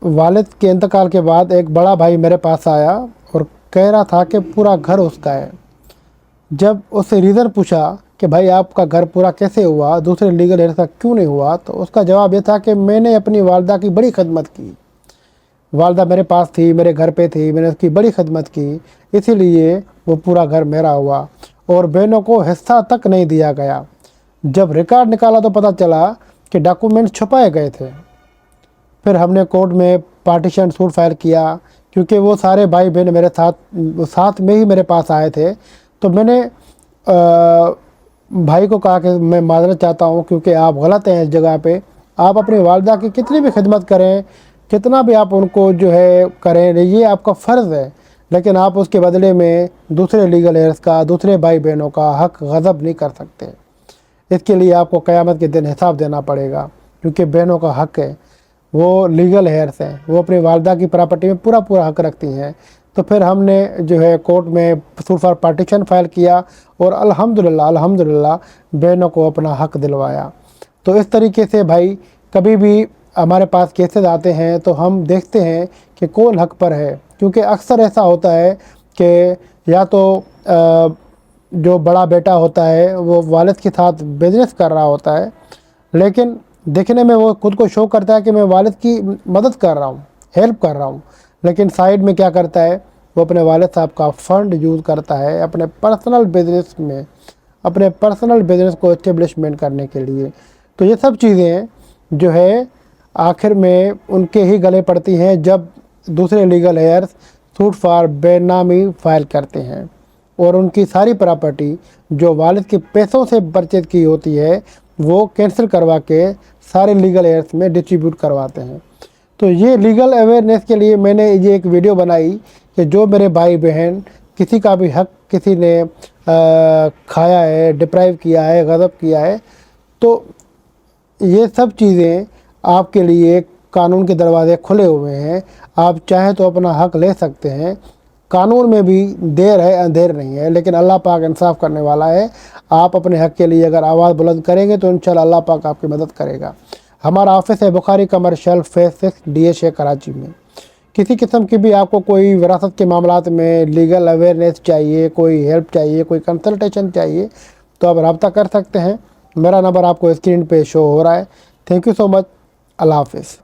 वालिद के इंतकाल के बाद एक बड़ा भाई मेरे पास आया और कह रहा था कि पूरा घर उसका है। जब उससे रीज़न पूछा कि भाई आपका घर पूरा कैसे हुआ, दूसरे लीगल हेयर का क्यों नहीं हुआ, तो उसका जवाब ये था कि मैंने अपनी वालदा की बड़ी खिदमत की। वालदा मेरे पास थी, मेरे घर पे थी, मैंने उसकी बड़ी खिदमत की, इसीलिए वो पूरा घर मेरा हुआ और बहनों को हिस्सा तक नहीं दिया गया। जब रिकॉर्ड निकाला तो पता चला कि डॉक्यूमेंट छुपाए गए थे। फिर हमने कोर्ट में पार्टीशन सूट फाइल किया, क्योंकि वो सारे भाई बहन मेरे साथ में ही मेरे पास आए थे। तो मैंने भाई को कहा कि मैं माजरत चाहता हूँ, क्योंकि आप गलत हैं इस जगह पे। आप अपनी वालदा की कितनी भी खिदमत करें, कितना भी आप उनको जो है करें, ये आपका फ़र्ज़ है, लेकिन आप उसके बदले में दूसरे लीगल हेयर्स का, दूसरे भाई बहनों का हक़ गज़ब नहीं कर सकते। इसके लिए आपको क़यामत के दिन हिसाब देना पड़ेगा, क्योंकि बहनों का हक़ है, वो लीगल हेयर्स हैं, वो अपनी वालदा की प्रॉपर्टी में पूरा पूरा हक़ रखती हैं। तो फिर हमने जो है कोर्ट में सूट फॉर पार्टीशन फाइल किया और अल्हम्दुलिल्लाह बहनों को अपना हक़ दिलवाया। तो इस तरीके से भाई कभी भी हमारे पास केसेस आते हैं तो हम देखते हैं कि कौन हक़ पर है, क्योंकि अक्सर ऐसा होता है कि या तो जो बड़ा बेटा होता है वो वालिद के साथ बिज़नेस कर रहा होता है, लेकिन देखने में वो खुद को शो करता है कि मैं वालिद की मदद कर रहा हूँ, हेल्प कर रहा हूँ, लेकिन साइड में क्या करता है, वो अपने वालिद साहब का फ़ंड यूज़ करता है अपने पर्सनल बिज़नेस में, अपने पर्सनल बिज़नेस को इस्टेब्लिशमेंट करने के लिए। तो ये सब चीज़ें जो है आखिर में उनके ही गले पड़ती हैं जब दूसरे लीगल हेयर्स सूट फॉर बेनामी फाइल करते हैं और उनकी सारी प्रॉपर्टी जो वालिद के पैसों से परचेज की होती है वो कैंसिल करवा के सारे लीगल हेयर्स में डिस्ट्रीब्यूट करवाते हैं। तो ये लीगल अवेयरनेस के लिए मैंने ये एक वीडियो बनाई कि जो मेरे भाई बहन किसी का भी हक़ किसी ने खाया है, डिप्राइव किया है, गज़ब किया है, तो ये सब चीज़ें आपके लिए कानून के दरवाज़े खुले हुए हैं। आप चाहें तो अपना हक़ ले सकते हैं। कानून में भी देर है अंधेर नहीं है, लेकिन अल्लाह पाक इंसाफ करने वाला है। आप अपने हक़ के लिए अगर आवाज़ बुलंद करेंगे तो इंशाल्लाह अल्लाह पाक आपकी मदद करेगा। हमारा ऑफिस है Bukhari commercial phase 6 DH Karachi में। किसी किस्म की भी आपको कोई विरासत के मामलात में लीगल अवेयरनेस चाहिए, कोई हेल्प चाहिए, कोई कंसल्टेशन चाहिए, तो आप रब्ता कर सकते हैं। मेरा नंबर आपको स्क्रीन पे शो हो रहा है। Thank you so much. अल्लाह हाफ़िज़।